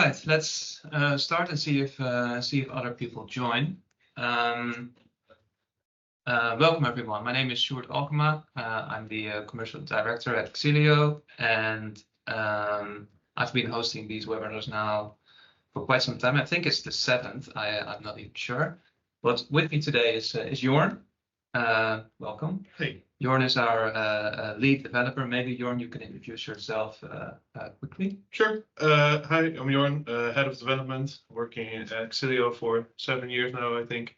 right, let's start and see if other people join. Welcome everyone. My name is Sjoerd Alkema. I'm the commercial director at Xillio, and I've been hosting these webinars now for quite some time. I think it's the 7th. I'm not even sure. But with me today is Jorn. Welcome. Hey. Jorn is our lead developer. Maybe Jorn, you can introduce yourself quickly. Sure. Hi, I'm Jorn, head of development, working at Xillio for 7 years now, I think.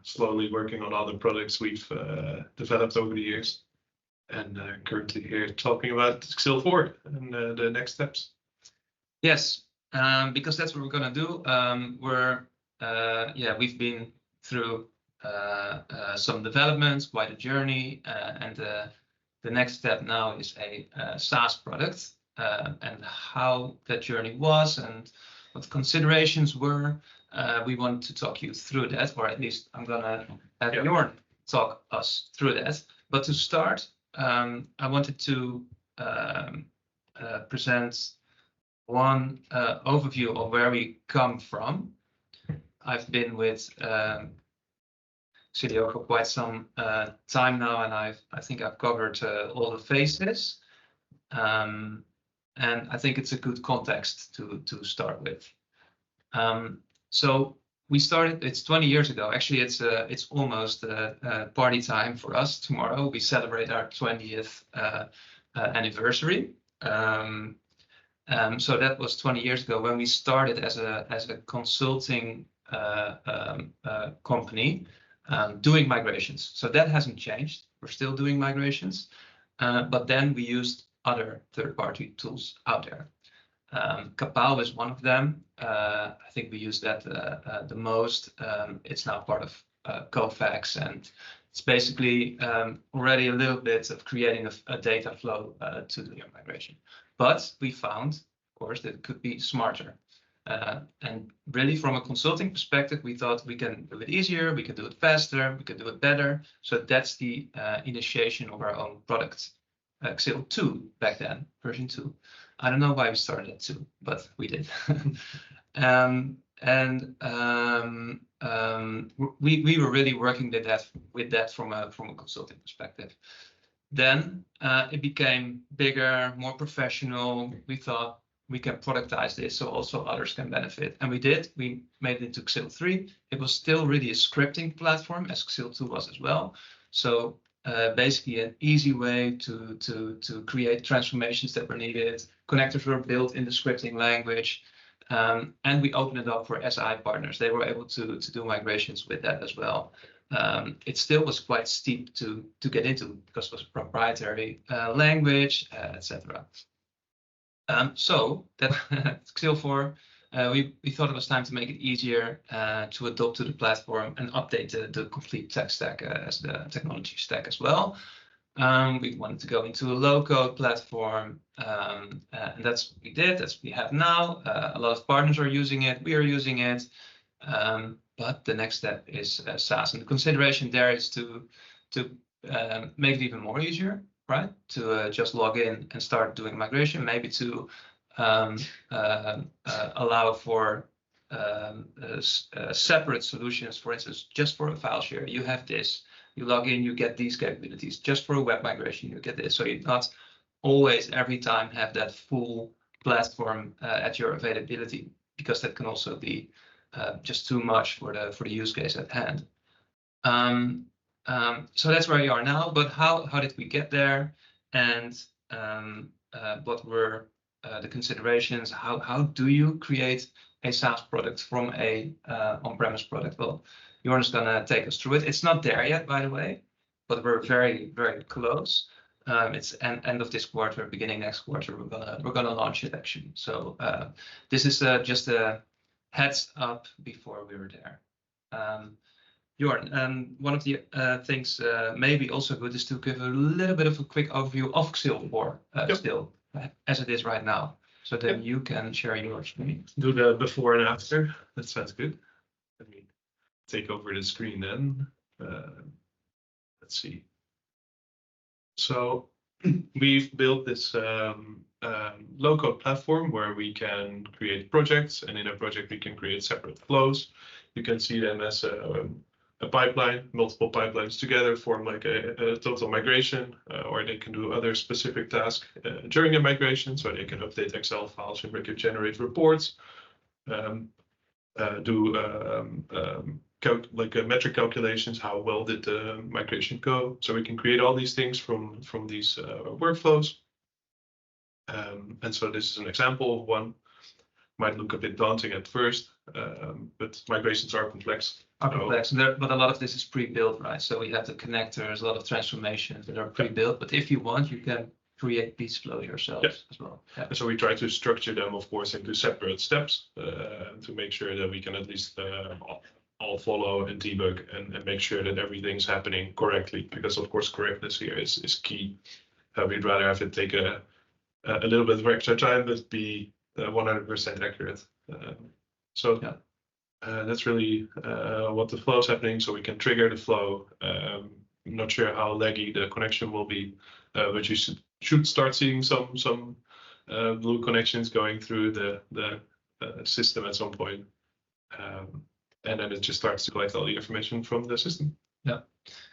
Slowly working on other products we've developed over the years, and currently here talking about Xillio 4 and the next steps. Yes, because that's what we're gonna do. We've been through some developments, quite a journey, and the next step now is a SaaS product, and how that journey was and what the considerations were. We want to talk you through that, or at least I'm gonna have Jorn talk us through that. But to start, I wanted to present one overview of where we come from. I've been with Xillio for quite some time now, and I think I've covered all the phases, and I think it's a good context to start with. So we started. It's 20 years ago. Actually, it's almost party time for us. Tomorrow we celebrate our 20th anniversary. So that was 20 years ago when we started as a consulting company doing migrations. So that hasn't changed. We're still doing migrations, but then we used other third-party tools out there. Kapao is one of them. I think we use that the most. It's now part of Kofax, and it's basically already a little bit of creating a data flow to do your migration. But we found, of course, that it could be smarter. And really, from a consulting perspective, we thought we can do it easier, we can do it faster, we can do it better. So that's the initiation of our own product, Xillio 2 back then, version 2. I don't know why we started at 2, but we did. We were really working with that from a consulting perspective. Then it became bigger, more professional. We thought we can productize this so also others can benefit, and we did. We made it into Xillio 3. It was still really a scripting platform, as Xillio 2 was as well. So basically an easy way to create transformations that were needed. Connectors were built in the scripting language, and we opened it up for SI partners. They were able to do migrations with that as well. It still was quite steep to get into because it was a proprietary language, etc. So that Xillio 4, we thought it was time to make it easier to adopt to the platform and update the complete tech stack as the technology stack as well. We wanted to go into a low-code platform, and that's what we did. That's what we have now. A lot of partners are using it. We are using it. But the next step is SaaS, and the consideration there is to make it even more easier, right? To just log in and start doing migration, maybe to allow for separate solutions. For instance, just for a file share, you have this. You log in, you get these capabilities. Just for a web migration, you get this. So you not always every time have that full platform at your availability, because that can also be just too much for the use case at hand. So that's where we are now. But how did we get there? And what were the considerations? How do you create a SaaS product from a on-premise product? Well, Jorn is gonna take us through it. It's not there yet, by the way, but we're very, very close. It's end of this quarter, beginning next quarter. We're gonna launch it actually. So this is just a heads up before we were there. Jorn, one of the things maybe also good is to give a little bit of a quick overview of Xillio 4 still as it is right now, so then you can share your screen. Do the before and after. That sounds good. Let me take over the screen then. Let's see. So we've built this low-code platform where we can create projects, and in a project we can create separate flows. You can see them as a pipeline, multiple pipelines together form like a total migration, or they can do other specific tasks during a migration, so they can update Excel files and generate reports, do metric calculations, how well did the migration go. So we can create all these things from these workflows. And so this is an example of one. Might look a bit daunting at first, but migrations are complex. But a lot of this is pre-built, right? So we have the connectors, a lot of transformations that are pre-built. But if you want, you can create these flows yourself as well. Yeah. And so we try to structure them, of course, into separate steps to make sure that we can at least all follow and debug and make sure that everything's happening correctly. Because of course, correctness here is key. We'd rather have it take a little bit of extra time, but be 100% accurate. That's really what the flow is happening. So we can trigger the flow. I'm not sure how laggy the connection will be, but you should start seeing some blue connections going through the system at some point. And then it just starts to collect all the information from the system. Yeah,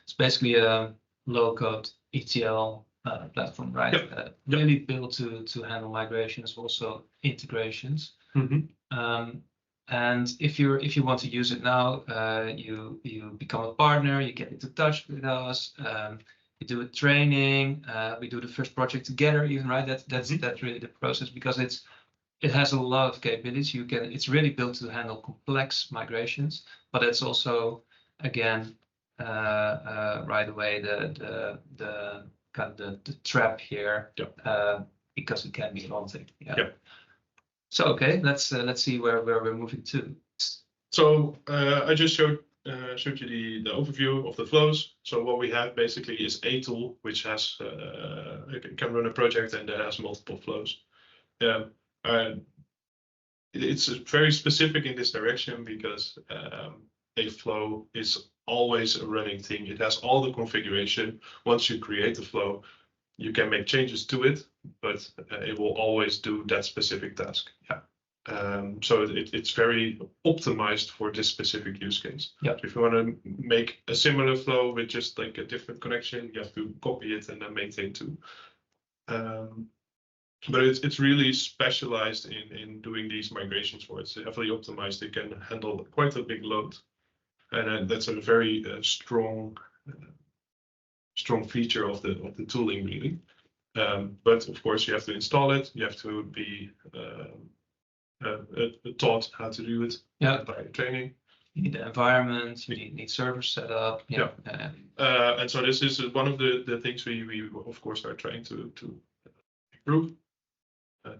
it's basically a low-code ETL platform, right? Yep. Really built to handle migrations, also integrations. And if you want to use it now, you become a partner, you get into touch with us, we do a training, we do the first project together, even, right? That's really the process, because it has a lot of capabilities. It's really built to handle complex migrations, but it's also, again, right away the kind of the trap here, because it can be daunting. Yeah. So okay, let's see where we're moving to. So I just showed you the overview of the flows. So what we have basically is a tool which has can run a project and that has multiple flows. It's very specific in this direction because a flow is always a running thing. It has all the configuration. Once you create the flow, you can make changes to it, but it will always do that specific task. So it's very optimized for this specific use case. If you want to make a similar flow with just like a different connection, you have to copy it and then maintain too. But it's really specialized in doing these migrations for it. It's heavily optimized. It can handle quite a big load, and that's a very strong feature of the tooling, really. But of course, you have to install it. You have to be taught how to do it by training. You need the environment. You need servers set up. And so this is one of the things we of course are trying to improve.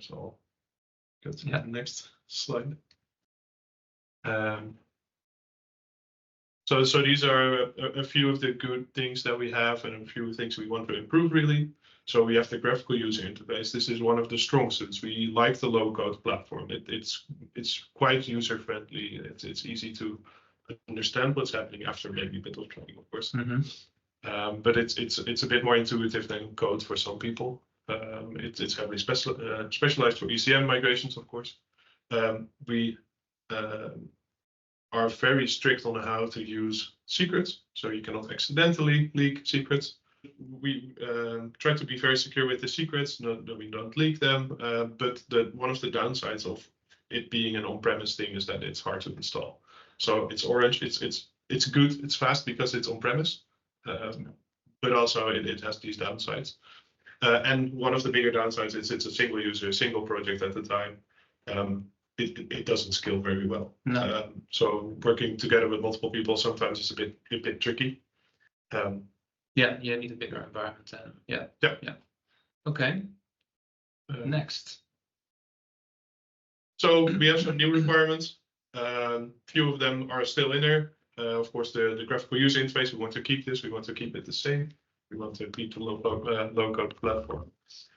So I'll go to the next slide. So these are a few of the good things that we have and a few things we want to improve, really. So we have the graphical user interface. This is one of the strong suits. We like the low-code platform. It's quite user-friendly. It's easy to understand what's happening after maybe a bit of training, of course. But it's a bit more intuitive than code for some people. It's heavily specialized for ECM migrations, of course. We are very strict on how to use secrets, so you cannot accidentally leak secrets. We try to be very secure with the secrets, that we don't leak them. But one of the downsides of it being an on-premise thing is that it's hard to install. So it's orange. It's good. It's fast because it's on-premise, but also it has these downsides. And one of the bigger downsides is it's a single user, a single project at a time. It doesn't scale very well. So working together with multiple people sometimes is a bit tricky. You need a bigger environment. Okay. Next. So we have some new requirements. Few of them are still in there. Of course, the graphical user interface, we want to keep this. We want to keep it the same. We want to keep the low-code platform.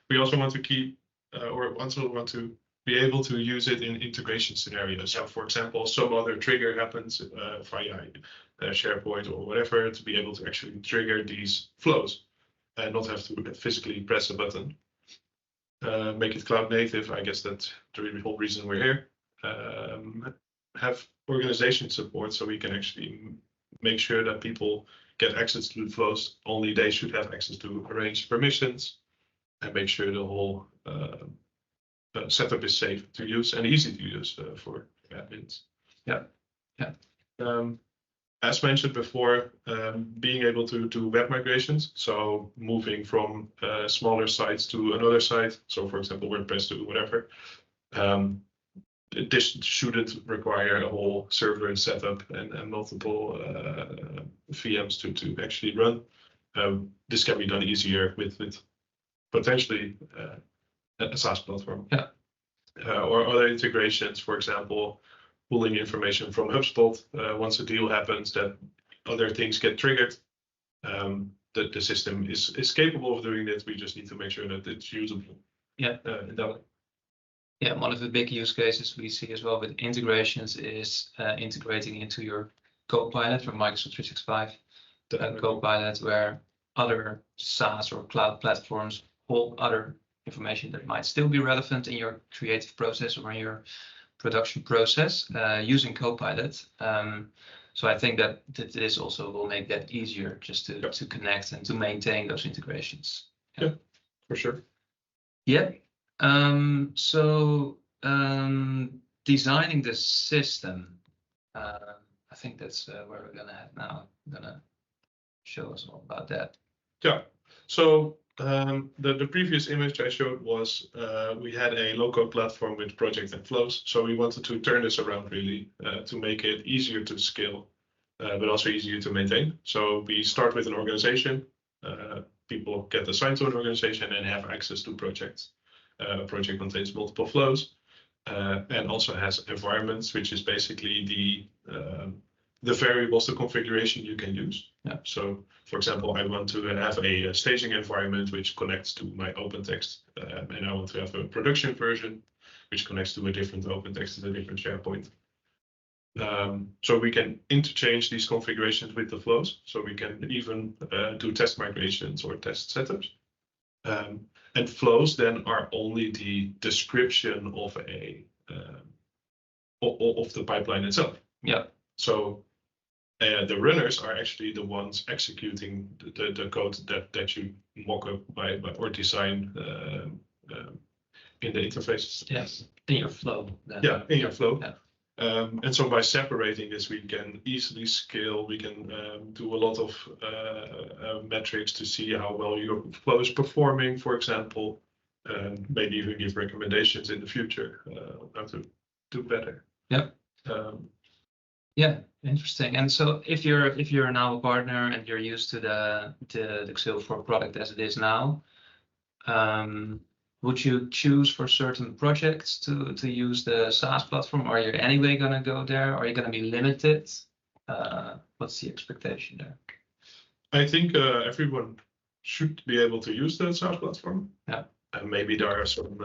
We also want to keep, or also want to be able to use it in integration scenarios. So, for example, some other trigger happens via SharePoint or whatever, to be able to actually trigger these flows and not have to physically press a button. make it cloud native. I guess that's the whole reason we're here. Have organization support so we can actually make sure that people get access to the flows. Only they should have access to arrange permissions and make sure the whole setup is safe to use and easy to use for admins. Yeah. As mentioned before, being able to do web migrations, so moving from smaller sites to another site, so for example WordPress to whatever, this shouldn't require a whole server setup and multiple VMs to actually run. This can be done easier with potentially a SaaS platform. Yeah. Or other integrations, for example, pulling information from HubSpot. Once a deal happens, that other things get triggered. The system is capable of doing that. We just need to make sure that it's usable. Yeah. In that way. Yeah, one of the big use cases we see as well with integrations is integrating into your Copilot from Microsoft 365. Copilot, where other SaaS or cloud platforms hold other information that might still be relevant in your creative process or in your production process using Copilot. So I think that this also will make that easier just to connect and to maintain those integrations. Yeah, for sure. Yeah. Designing the system, I think that's where we're gonna head now. I'm gonna show us all about that. Yeah. So the previous image I showed was we had a low-code platform with projects and flows. So we wanted to turn this around really to make it easier to scale, but also easier to maintain. So we start with an organization. People get assigned to an organization and have access to projects. A project contains multiple flows and also has environments, which is basically the variables, the configuration you can use. Yeah. So, for example, I want to have a staging environment which connects to my OpenText, and I want to have a production version which connects to a different OpenText and a different SharePoint. So we can interchange these configurations with the flows. So we can even do test migrations or test setups. And flows then are only the description of the pipeline itself. Yeah. So the runners are actually the ones executing the code that you mock up or design in the interfaces. Yes, in your flow. Then. Yeah, in your flow. Yeah. And so by separating this, we can easily scale. We can do a lot of metrics to see how well your flow is performing, for example, maybe even give recommendations in the future how to do better. Yeah. Yeah, interesting. And so if you're now a partner and you're used to the Xillio for product as it is now, would you choose for certain projects to use the SaaS platform? Are you anyway going to go there? Are you going to be limited? What's the expectation there? I think everyone should be able to use the SaaS platform. Yeah. And maybe there are some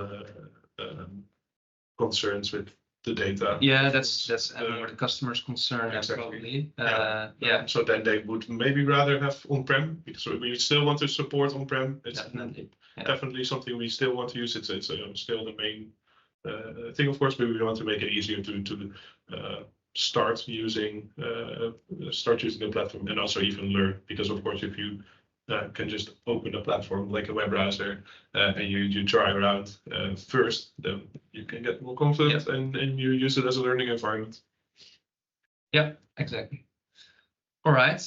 concerns with the data. Yeah, that's more the customer's concern. Exactly. Probably. Yeah. So then they would maybe rather have on-prem, because we still want to support on-prem. It's definitely something we still want to use. It's still the main thing, of course, but we want to make it easier to start using the platform and also even learn, because of course if you can just open a platform like a web browser and you try around first, then you can get more confident and you use it as a learning environment. Yeah, exactly. All right.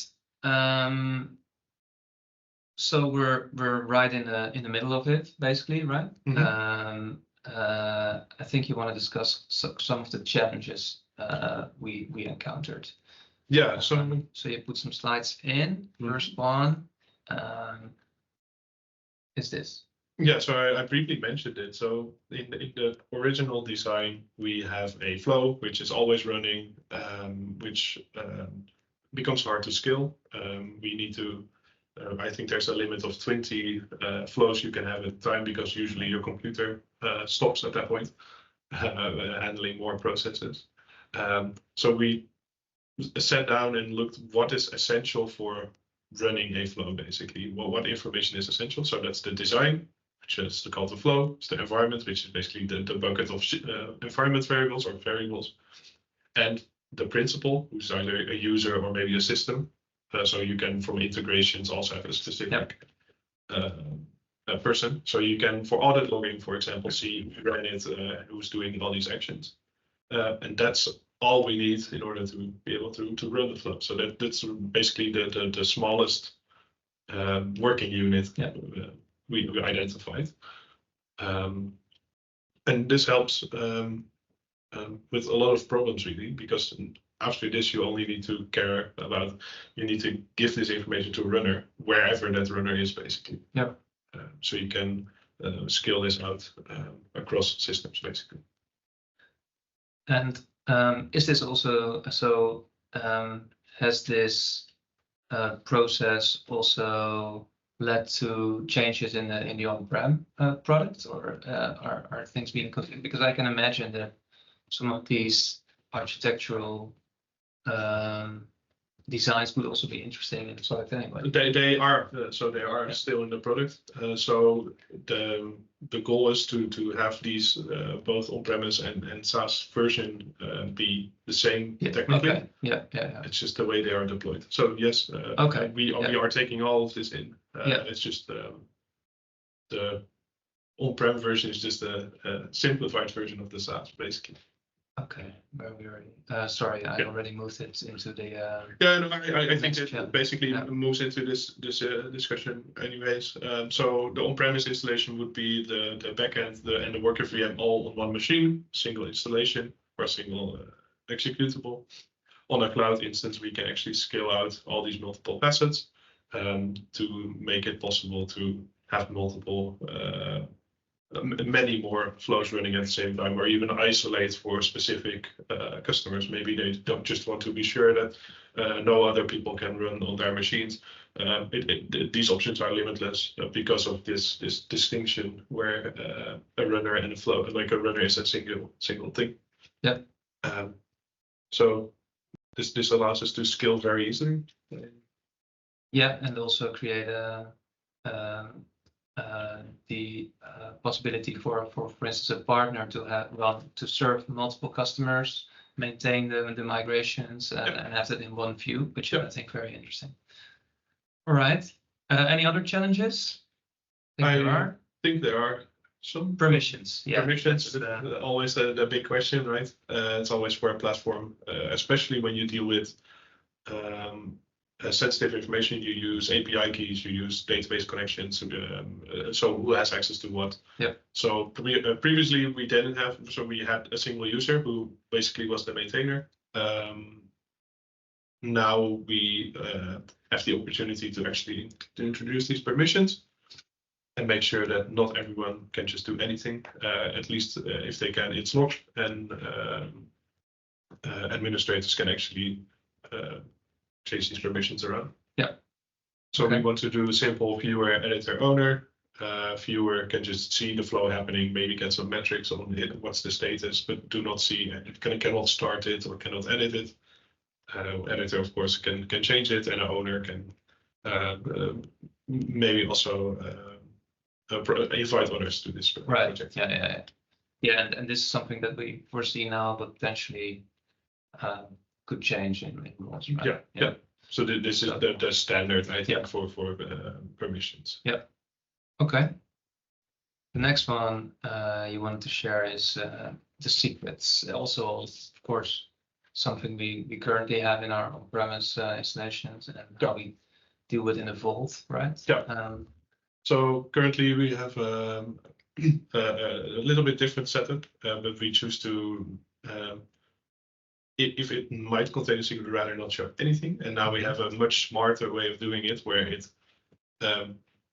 So we're right in the middle of it, basically, right? Mm-hmm. I think you want to discuss some of the challenges we encountered. Yeah. So you put some slides in. First one. Is this? Yeah, so I briefly mentioned it. So in the original design, we have a flow which is always running, which becomes hard to scale. We need to, I think there's a limit of 20 flows you can have at a time, because usually your computer stops at that point, handling more processes. So we sat down and looked what is essential for running a flow, basically. Well, what information is essential? So that's the design, just called the flow. It's the environment, which is basically the bucket of environment variables or variables, and the principal, who's either a user or maybe a system. So you can, from integrations, also have a specific person. So you can, for audit logging, for example, see who ran it, who's doing all these actions. And that's all we need in order to be able to run the flow. So that's basically the smallest working unit we identified. And this helps with a lot of problems, really, because after this, you only need to care about, you need to give this information to a runner, wherever that runner is, basically. Yeah. So you can scale this out across systems, basically. And is this also, so has this process also led to changes in the on-prem product, or are things being configured? Because I can imagine that some of these architectural designs would also be interesting in the product anyway. They are still in the product. So the goal is to have these both on-premise and SaaS version be the same technically. Okay. Yeah. It's just the way they are deployed. So yes, we are taking all of this in. It's just the on-prem version is just a simplified version of the SaaS, basically. Okay, where we already. Sorry, I already moved it into the. I think it basically moves into this discussion, anyways. So the on-premise installation would be the backend, and the worker VM all on one machine, single installation or single executable. On a cloud instance, we can actually scale out all these multiple facets to make it possible to have multiple. Many more flows running at the same time, or even isolate for specific customers. Maybe they don't just want to be sure that no other people can run on their machines. These options are limitless because of this distinction where a runner and a flow, like a runner is a single thing. Yeah. So this allows us to scale very easily. Yeah, and also create the possibility for instance, a partner to serve multiple customers, maintain the migrations, and have that in one view, which I think very interesting. All right. Any other challenges? I think there are some permissions. Yeah, permissions. Always the big question, right? It's always for a platform, especially when you deal with sensitive information. You use API keys, you use database connections. So who has access to what? Yeah. So previously we didn't have. So we had a single user who basically was the maintainer. Now we have the opportunity to actually introduce these permissions and make sure that not everyone can just do anything. At least if they can, it's locked, and administrators can actually change these permissions around. Yeah. So we want to do a simple viewer, editor, owner. Viewer can just see the flow happening, maybe get some metrics on it, what's the status, but do not see it. Cannot start it or cannot edit it. Editor, of course, can change it, and an owner can maybe also invite others to this project. Yeah, and this is something that we foresee now, but potentially could change in months, right? Yeah. So this is the standard, I think, for permissions. Yeah. Okay. The next one you wanted to share is the secrets. Also, of course, something we currently have in our on-premise installations, and how we deal with in a vault, right? Yeah. So currently we have a little bit different setup, but we choose to, if it might contain a secret, rather not show anything. And now we have a much smarter way of doing it, where it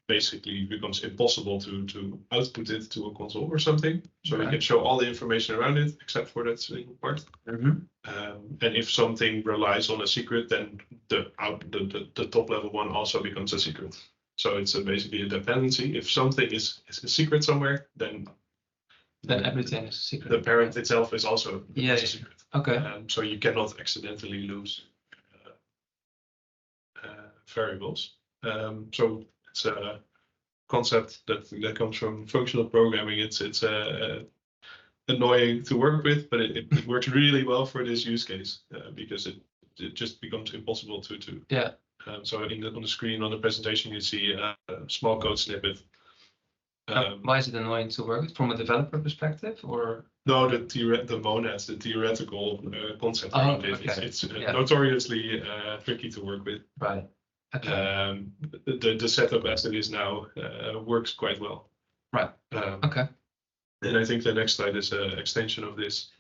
basically becomes impossible to output it to a console or something. So we can show all the information around it except for that single part. And if something relies on a secret, then the top level one also becomes a secret. So it's basically a dependency. If something is a secret somewhere, then everything is a secret. The parent itself is also a secret. Okay. So you cannot accidentally lose variables. So it's concept that comes from functional programming. It's annoying to work with, but it works really well for this use case because it just becomes impossible to. Yeah. So on the screen on the presentation, you see a small code snippet. Why is it annoying to work with from a developer perspective, or? No, the monads, the theoretical concept around it. Okay. It's notoriously tricky to work with. Right. Okay. The setup as it is now works quite well. Right. Okay. And I think the next slide is an extension of this,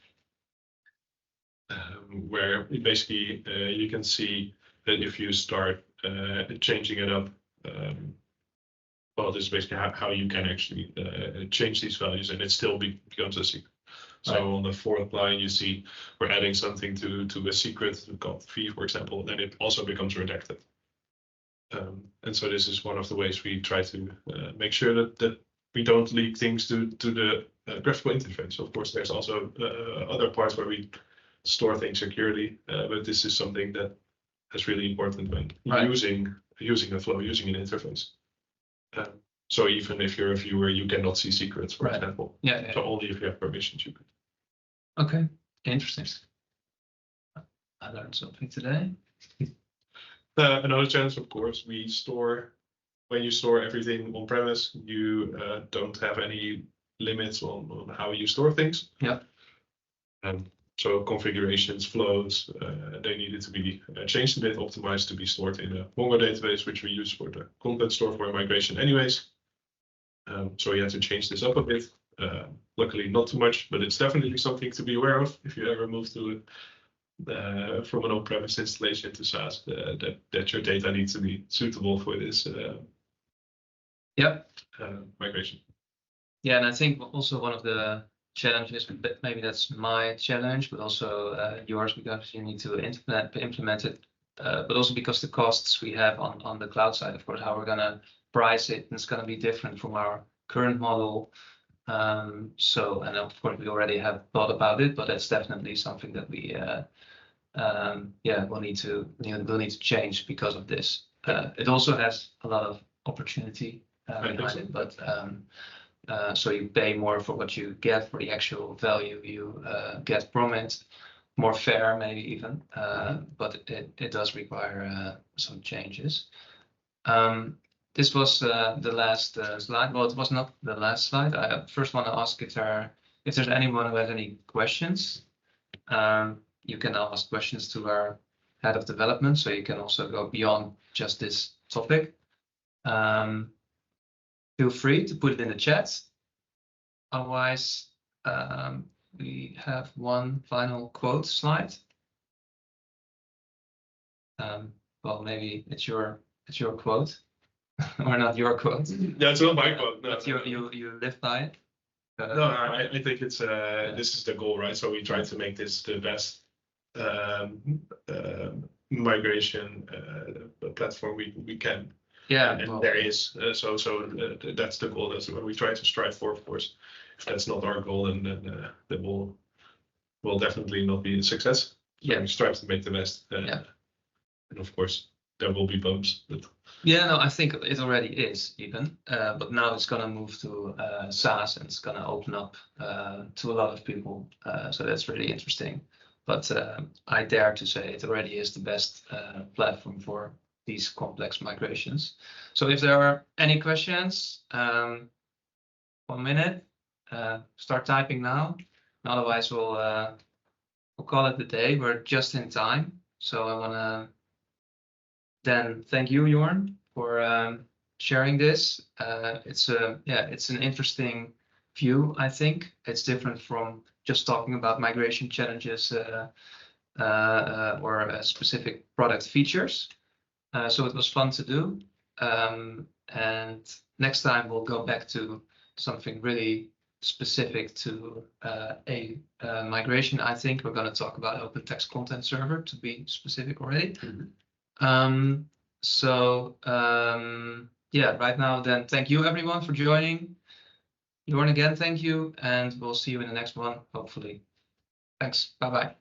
where basically you can see that if you start changing it up, well, this is basically how you can actually change these values, and it still becomes a secret. So right. On the fourth line, you see we're adding something to a secret called fee, for example, then it also becomes redacted. And so this is one of the ways we try to make sure that we don't leak things to the graphical interface. Of course, there's also other parts where we store things securely, but this is something that is really important when right. using a flow, using an interface. So even if you're a viewer, you cannot see secrets, for right. example. Yeah. So only if you have permissions, you can. Okay, interesting. I learned something today. Another challenge, of course, when you store everything on premise, you don't have any limits on how you store things. Yeah. So configurations, flows, they needed to be changed a bit, optimized to be stored in a Mongo database, which we use for the content store for migration anyways. So we had to change this up a bit. Luckily, not too much, but it's definitely something to be aware of if you ever move to from an on-premise installation to SaaS, that your data needs to be suitable for this migration. Yeah, and I think also one of the challenges, maybe that's my challenge, but also yours, because you need to implement it, but also because the costs we have on the cloud side, of course, how we're going to price it, and it's going to be different from our current model. So, and of course, we already have thought about it, but it's definitely something that we we'll need to change because of this. It also has a lot of opportunity behind it, but so you pay more for what you get, for the actual value you get from it, more fair maybe even, but it does require some changes. This was the last slide. Well, it was not the last slide. I first want to ask if there's anyone who has any questions. You can now ask questions to our head of development, so you can also go beyond just this topic. Feel free to put it in the chat. Otherwise, we have one final quote slide. Well, maybe it's your quote, or not your quote. Yeah, it's not my quote. No, but you live by it. No, I think it's this is the goal, right? So we try to make this the best migration platform we can. Yeah, and there is so that's the goal. That's what we try to strive for. Of course, if that's not our goal, then will definitely not be a success. So we strive to make the best. And of course, there will be bumps. But yeah, no, I think it already is even, but now it's going to move to SaaS, and it's going to open up to a lot of people. So that's really interesting. But I dare to say it already is the best platform for these complex migrations. So if there are any questions, 1 minute, start typing now. Otherwise, we'll call it a day. We're just in time. So I want to then thank you, Jorn, for sharing this. It's an interesting view. I think it's different from just talking about migration challenges or specific product features. So it was fun to do. And next time we'll go back to something really specific to a migration. I think we're going to talk about Open Text Content Server, to be specific already. Mm-hmm. Right now then, thank you everyone for joining. Jorn, again, thank you, and we'll see you in the next one, hopefully. Thanks. Bye-bye.